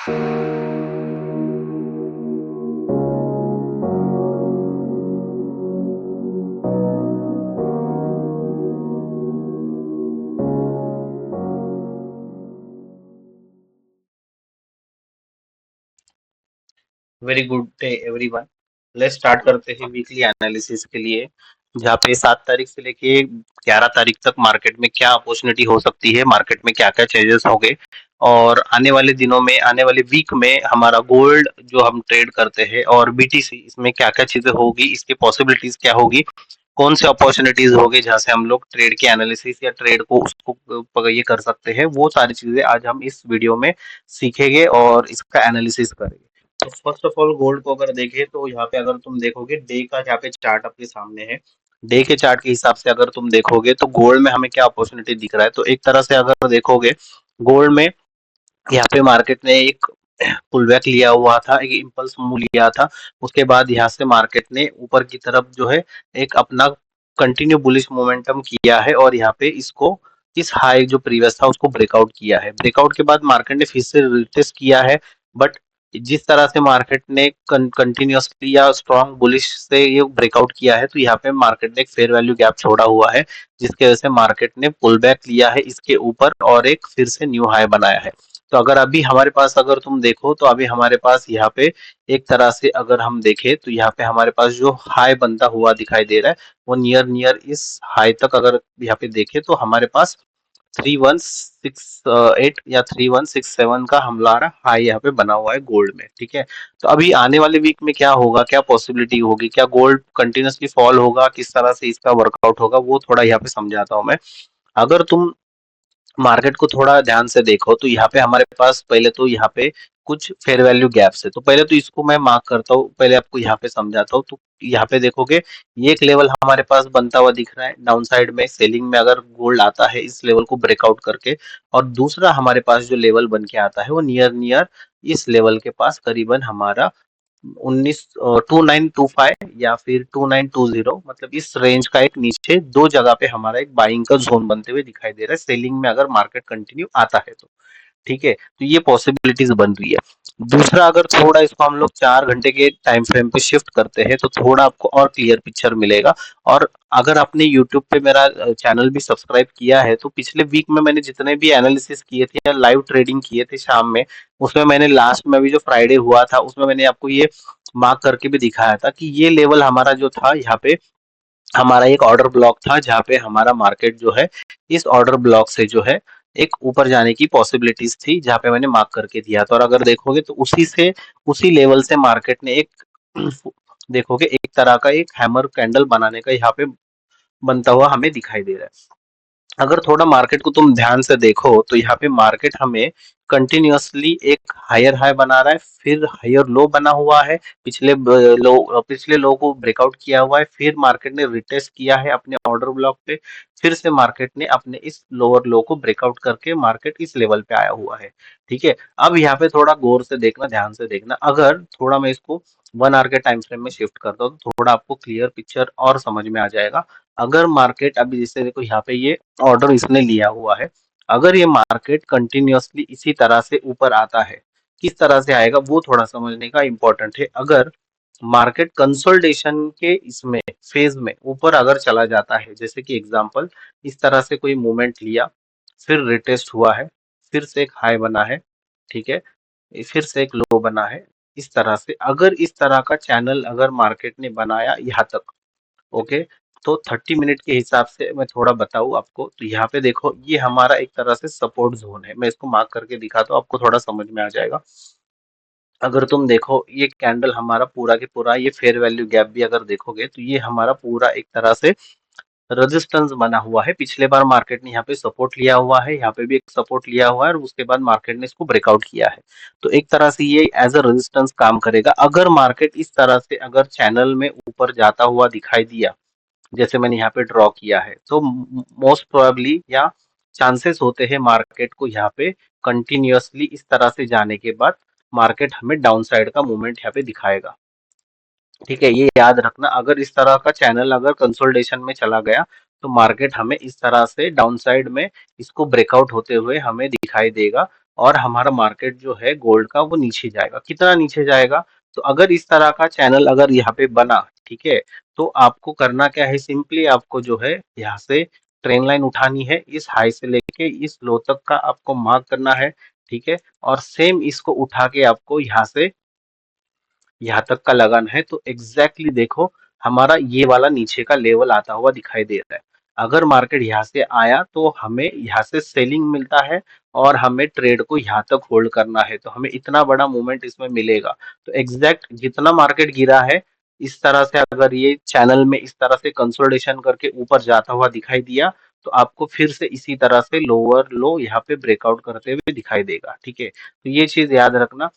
Very good day everyone. Let's start करते हैं weekly analysis के लिए, जहाँ पे 7 तारीख से लेके 11 तारीख तक मार्केट में क्या अपॉर्चुनिटी हो सकती है, मार्केट में क्या क्या चेंजेस होंगे, और आने वाले दिनों में, आने वाले वीक में हमारा गोल्ड जो हम ट्रेड करते हैं और बीटीसी, इसमें क्या क्या चीजें होगी, इसकी पॉसिबिलिटीज क्या होगी, कौन से अपॉर्चुनिटीज होंगे जहाँ से हम लोग ट्रेड के एनालिसिस या ट्रेड को उसको ये कर सकते हैं, वो सारी चीजें आज हम इस वीडियो में सीखेंगे और इसका एनालिसिस करेंगे। तो फर्स्ट ऑफ ऑल गोल्ड को अगर देखें तो यहाँ पे अगर तुम देखोगे डे का यहाँ पे चार्ट आपके सामने है। डे के चार्ट के हिसाब से अगर तुम देखोगे तो गोल्ड में हमें क्या अपॉर्चुनिटी दिख रहा है, तो एक तरह से अगर देखोगे गोल्ड में यहाँ पे मार्केट ने एक पुल बैक लिया हुआ था, एक इम्पल्स मूव लिया था। उसके बाद यहाँ से मार्केट ने ऊपर की तरफ जो है एक अपना कंटिन्यू बुलिश मोमेंटम किया है, और यहाँ पे इसको इस हाई जो प्रीवियस था उसको ब्रेकआउट किया है। ब्रेकआउट के बाद मार्केट ने फिर से रिटेस्ट किया है, बट जिस तरह से मार्केट ने कंटिन्यूअसली या स्ट्रॉन्ग बुलिश से ये ब्रेकआउट किया है, तो यहाँ पे मार्केट ने एक फेयर वैल्यू गैप छोड़ा हुआ है, जिसकी वजह से मार्केट ने पुल बैक लिया है इसके ऊपर और एक फिर से न्यू हाई बनाया है। तो अगर अभी हमारे पास अगर तुम देखो तो अभी हमारे पास यहाँ पे एक तरह से अगर हम देखें तो यहाँ पे हमारे पास जो हाई बनता हुआ दिखाई दे रहा है, वो नियर नियर इस हाई तक अगर यहाँ पे देखें तो हमारे पास 3168 या 3167 का हमारा हाई यहाँ पे बना हुआ है गोल्ड में। ठीक है, तो अभी आने वाले वीक में क्या होगा, क्या पॉसिबिलिटी होगी, क्या गोल्ड कंटिन्यूसली फॉल होगा, किस तरह से इसका वर्कआउट होगा, वो थोड़ा यहाँ पे समझाता हूँ मैं। अगर तुम मार्केट को थोड़ा ध्यान से देखो तो यहाँ पे हमारे पास पहले तो यहाँ पे कुछ फेयर वैल्यू गैप्स है, तो पहले तो इसको मैं मार्क करता हूँ, पहले आपको यहाँ पे समझाता हूँ। तो यहाँ पे देखोगे ये एक लेवल हमारे पास बनता हुआ दिख रहा है डाउन साइड में, सेलिंग में अगर गोल्ड आता है इस लेवल को ब्रेकआउट करके, और दूसरा हमारे पास जो लेवल बन के आता है वो नियर नियर इस लेवल के पास करीबन हमारा 2925 या फिर 2920, मतलब इस रेंज का एक नीचे दो जगह पे हमारा एक बाइंग का जोन बनते हुए दिखाई दे रहा है, सेलिंग में अगर मार्केट कंटिन्यू आता है तो। ठीक है, तो ये पॉसिबिलिटीज बन रही है। दूसरा, अगर थोड़ा इसको हम लोग 4 घंटे के टाइम फ्रेम पे शिफ्ट करते हैं तो थोड़ा आपको और क्लियर पिक्चर मिलेगा। और अगर आपने यूट्यूब पे मेरा चैनल भी सब्सक्राइब किया है तो पिछले वीक में मैंने जितने भी एनालिसिस किए थे या लाइव ट्रेडिंग किए थे शाम में, उसमें मैंने लास्ट में अभी जो फ्राइडे हुआ था उसमें मैंने आपको ये मार्क करके भी दिखाया था कि ये लेवल हमारा जो था, यहाँ पे हमारा एक ऑर्डर ब्लॉक था जहाँ पे हमारा मार्केट जो है इस ऑर्डर ब्लॉक से जो है एक ऊपर जाने की पॉसिबिलिटीज थी, जहाँ पे मैंने मार्क करके दिया था। और अगर देखोगे तो उसी से, उसी लेवल से मार्केट ने एक देखोगे एक तरह का एक हैमर कैंडल बनाने का यहाँ पे बनता हुआ हमें दिखाई दे रहा है। अगर थोड़ा मार्केट को तुम ध्यान से देखो तो यहाँ पे मार्केट हमें कंटिन्यूअसली एक हायर हाई बना रहा है, फिर हायर लो बना हुआ है, पिछले लो को ब्रेकआउट किया हुआ है, फिर मार्केट ने रिटेस्ट किया है अपने ऑर्डर ब्लॉक पे, फिर से मार्केट ने अपने इस लोअर लो को ब्रेकआउट करके मार्केट इस लेवल पे आया हुआ है। ठीक है, अब यहाँ पे थोड़ा गौर से देखना, ध्यान से देखना, अगर थोड़ा मैं इसको 1 आवर के टाइम फ्रेम में शिफ्ट करता हूँ तो थोड़ा आपको क्लियर पिक्चर और समझ में आ जाएगा। अगर मार्केट अभी जैसे देखो यहाँ पे ये ऑर्डर इसने लिया हुआ है, अगर ये मार्केट कंटिन्यूअसली इसी तरह से ऊपर आता है, किस तरह से आएगा वो थोड़ा समझने का इम्पोर्टेंट है। अगर मार्केट कंसोलिडेशन के इसमें फेज में ऊपर अगर चला जाता है, जैसे कि एग्जांपल इस तरह से कोई मूवमेंट लिया, फिर रिटेस्ट हुआ है, फिर से एक हाई बना है, ठीक है, फिर से एक लो बना है, इस तरह से अगर इस तरह का चैनल अगर मार्केट ने बनाया यहाँ तक, ओके, तो 30 मिनट के हिसाब से मैं थोड़ा बताऊं आपको, तो यहाँ पे देखो ये हमारा एक तरह से सपोर्ट जोन है, मैं इसको मार्क करके दिखाता हूँ, आपको थोड़ा समझ में आ जाएगा। अगर तुम देखो ये कैंडल हमारा पूरा के पूरा, ये फेयर वैल्यू गैप भी अगर देखोगे तो ये हमारा पूरा एक तरह से रेजिस्टेंस बना हुआ है। पिछले बार मार्केट ने यहाँ पे सपोर्ट लिया हुआ है, यहाँ पे भी एक सपोर्ट लिया हुआ है, और उसके बाद मार्केट ने इसको ब्रेकआउट किया है। तो एक तरह से ये एज अ रेजिस्टेंस काम करेगा। अगर मार्केट इस तरह से अगर चैनल में ऊपर जाता हुआ दिखाई दिया, जैसे मैंने यहाँ पे ड्रॉ किया है, तो मोस्ट प्रोबेबली या चांसेस होते हैं मार्केट को यहाँ पे कंटिन्यूअसली इस तरह से जाने के बाद मार्केट हमें डाउन साइड का मूवमेंट यहाँ पे दिखाएगा। ठीक है, ये याद रखना, अगर इस तरह का चैनल अगर कंसोलिडेशन में चला गया तो मार्केट हमें इस तरह से डाउन साइड में इसको ब्रेकआउट होते हुए हमें दिखाई देगा। और हमारा मार्केट जो है गोल्ड का वो नीचे जाएगा। कितना नीचे जाएगा? तो अगर इस तरह का चैनल अगर यहाँ पे बना, ठीक है, तो आपको करना क्या है, सिंपली आपको जो है यहाँ से ट्रेन लाइन उठानी है, इस हाई से लेके इस लो तक का आपको मार्क करना है, ठीक है, और सेम इसको उठा के आपको यहाँ से यहाँ तक का लगाना है। तो एग्जैक्टली देखो हमारा ये वाला नीचे का लेवल आता हुआ दिखाई दे रहा है। अगर मार्केट यहाँ से आया तो हमें यहाँ से सेलिंग मिलता है और हमें ट्रेड को यहाँ तक होल्ड करना है, तो हमें इतना बड़ा मूवमेंट इसमें मिलेगा। तो एग्जैक्ट जितना मार्केट गिरा है, इस तरह से अगर ये चैनल में इस तरह से कंसोलिडेशन करके ऊपर जाता हुआ दिखाई दिया, तो आपको फिर से इसी तरह से लोअर लो यहाँ पे ब्रेकआउट करते हुए दिखाई देगा, ठीक है। तो ये चीज याद रखना।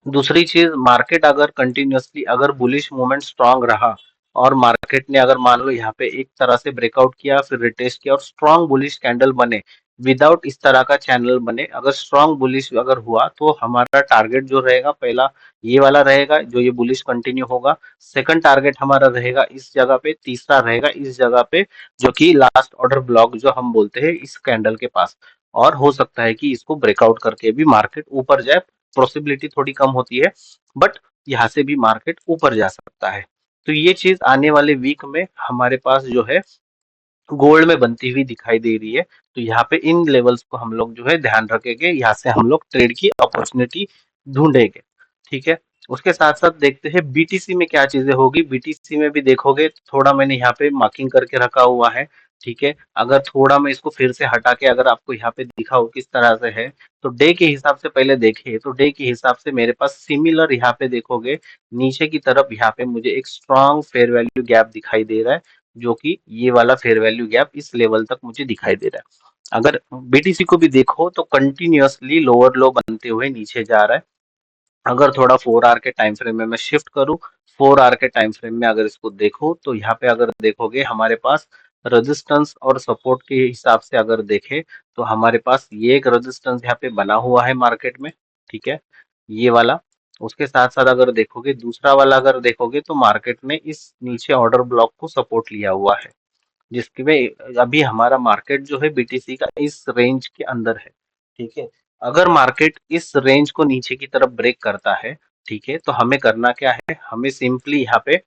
दूसरी चीज, मार्केट अगर कंटिन्यूअसली अगर बुलिश मूवमेंट स्ट्रांग रहा और मार्केट ने अगर मान लो यहाँ पे एक तरह से ब्रेकआउट किया, फिर रिटेस्ट किया और स्ट्रांग बुलिश कैंडल बने विदाउट इस तरह का चैनल बने, अगर स्ट्रांग बुलिश अगर हुआ, तो हमारा टारगेट जो रहेगा पहला ये वाला रहेगा जो ये बुलिश कंटिन्यू होगा। सेकंड टारगेट हमारा रहेगा इस जगह पे, तीसरा रहेगा इस जगह पे जो कि लास्ट ऑर्डर ब्लॉक जो हम बोलते हैं इस कैंडल के पास। और हो सकता है कि इसको ब्रेकआउट करके भी मार्केट ऊपर जाए, पॉसिबिलिटी थोड़ी कम होती है, बट यहाँ से भी मार्केट ऊपर जा सकता है। तो ये चीज आने वाले वीक में हमारे पास जो है गोल्ड में बनती हुई दिखाई दे रही है। तो यहाँ पे इन लेवल्स को हम लोग जो है ध्यान रखेंगे, यहाँ से हम लोग ट्रेड की अपॉर्चुनिटी ढूंढेंगे, ठीक है। उसके साथ साथ देखते हैं बीटीसी में क्या चीजें होगी। बीटीसी में भी देखोगे तो थोड़ा मैंने यहाँ पे मार्किंग करके रखा हुआ है, ठीक है। अगर थोड़ा मैं इसको फिर से हटा के अगर आपको यहाँ पे दिखाऊं किस तरह से है, तो डे के हिसाब से पहले देखिए, तो डे के हिसाब से मेरे पास सिमिलर यहाँ पे देखोगे नीचे की तरफ यहाँ पे मुझे एक स्ट्रॉन्ग फेयर वैल्यू गैप दिखाई दे रहा है, जो कि ये वाला फेयर वैल्यू गैप इस लेवल तक मुझे दिखाई दे रहा है। अगर बीटीसी को भी देखो तो कंटिन्यूअसली लोअर लो बनते हुए नीचे जा रहा है। अगर थोड़ा 4 आवर के टाइम फ्रेम में मैं शिफ्ट करूं, 4 आवर के टाइम फ्रेम में अगर इसको देखो, तो यहाँ पे अगर देखोगे हमारे पास रेजिस्टेंस और सपोर्ट के हिसाब से अगर देखें, तो हमारे पास ये एक रेजिस्टेंस यहाँ पे बना हुआ है मार्केट में, ठीक है, ये वाला। उसके साथ साथ अगर देखोगे दूसरा वाला अगर देखोगे, तो मार्केट ने इस नीचे ऑर्डर ब्लॉक को सपोर्ट लिया हुआ है, जिसकी में अभी हमारा मार्केट जो है बीटीसी का इस रेंज के अंदर है, ठीक है। अगर मार्केट इस रेंज को नीचे की तरफ ब्रेक करता है, ठीक है, तो हमें करना क्या है, हमें सिंपली यहाँ पे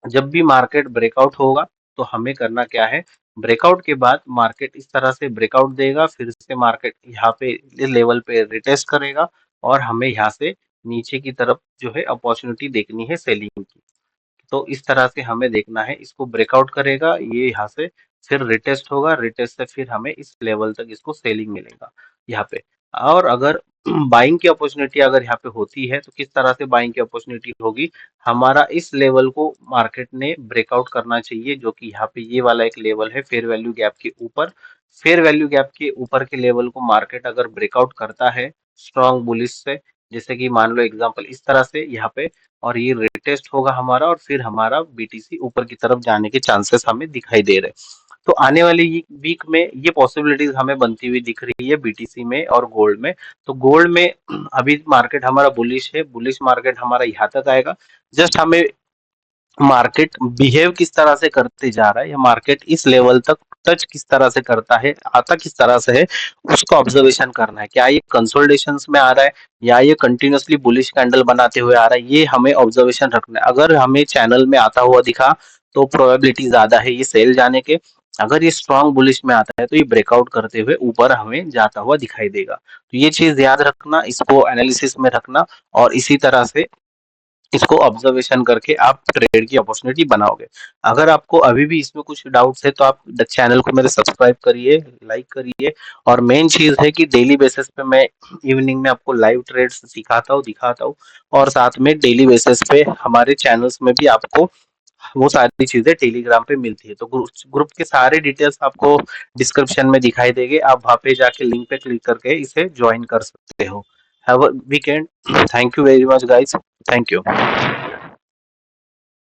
जब भी मार्केट ब्रेकआउट होगा, तो हमें करना क्या है, ब्रेकआउट के बाद मार्केट इस तरह से ब्रेकआउट देगा, फिर से मार्केट यहाँ पे इस लेवल पे रिटेस्ट करेगा और हमें यहाँ से नीचे की तरफ जो है अपॉर्चुनिटी देखनी है सेलिंग की। तो इस तरह से हमें देखना है, इसको ब्रेकआउट करेगा ये यहाँ से, फिर रिटेस्ट होगा, रिटेस्ट से फिर हमें इस लेवल तक इसको सेलिंग मिलेगा यहाँ पे। और अगर बाइंग की अपॉर्चुनिटी अगर यहाँ पे होती है, तो किस तरह से बाइंग की अपॉर्चुनिटी होगी, हमारा इस लेवल को मार्केट ने ब्रेकआउट करना चाहिए, जो कि यहाँ पे ये वाला एक लेवल है फेयर वैल्यू गैप के ऊपर। फेयर वैल्यू गैप के ऊपर के लेवल को मार्केट अगर ब्रेकआउट करता है स्ट्रॉन्ग बुलिश से, जैसे कि मान लो एग्जांपल इस तरह से यहाँ पे, और ये रिटेस्ट होगा हमारा और फिर हमारा बीटीसी ऊपर की तरफ जाने के चांसेस हमें दिखाई दे रहे हैं। तो आने वाले वीक में ये पॉसिबिलिटीज हमें बनती हुई दिख रही है बीटीसी में और गोल्ड में। तो गोल्ड में अभी मार्केट हमारा बुलिश है, बुलिश मार्केट हमारा यहाँ तक आएगा। जस्ट हमें मार्केट बिहेव किस तरह से करते जा रहा है या मार्केट इस लेवल तक टच किस तरह से करता है, आता किस तरह से है, उसको ऑब्जर्वेशन करना है। क्या ये कंसोलिडेशंस में आ रहा है या ये कंटिन्यूअसली बुलिश कैंडल बनाते हुए आ रहा है, ये हमें ऑब्जर्वेशन रखना है। अगर हमें चैनल में आता हुआ दिखा, तो प्रोबेबिलिटी ज्यादा है ये सेल जाने के। अगर ये स्ट्रॉन्ग बुलिश में आता है, तो ये ब्रेकआउट करते हुए ऊपर हमें जाता हुआ दिखाई देगा। तो ये चीज याद रखना, इसको एनालिसिस में रखना, और इसी तरह से इसको ऑब्जर्वेशन करके आप ट्रेड की अपॉर्चुनिटी बनाओगे। अगर आपको अभी भी इसमें कुछ डाउट्स है, तो आप चैनल को मेरे सब्सक्राइब करिए, लाइक करिए। और मेन चीज है कि डेली बेसिस पे मैं इवनिंग में आपको लाइव ट्रेड्स दिखाता हूँ, और साथ में डेली बेसिस पे हमारे चैनल्स में भी आपको वो सारी चीजें टेलीग्राम पे मिलती है। तो ग्रुप के सारे डिटेल्स आपको डिस्क्रिप्शन में दिखाई देंगे, आप वहाँ पे जाके लिंक पे क्लिक करके इसे ज्वाइन कर सकते हो। Have a weekend. Thank you very much guys. Thank you.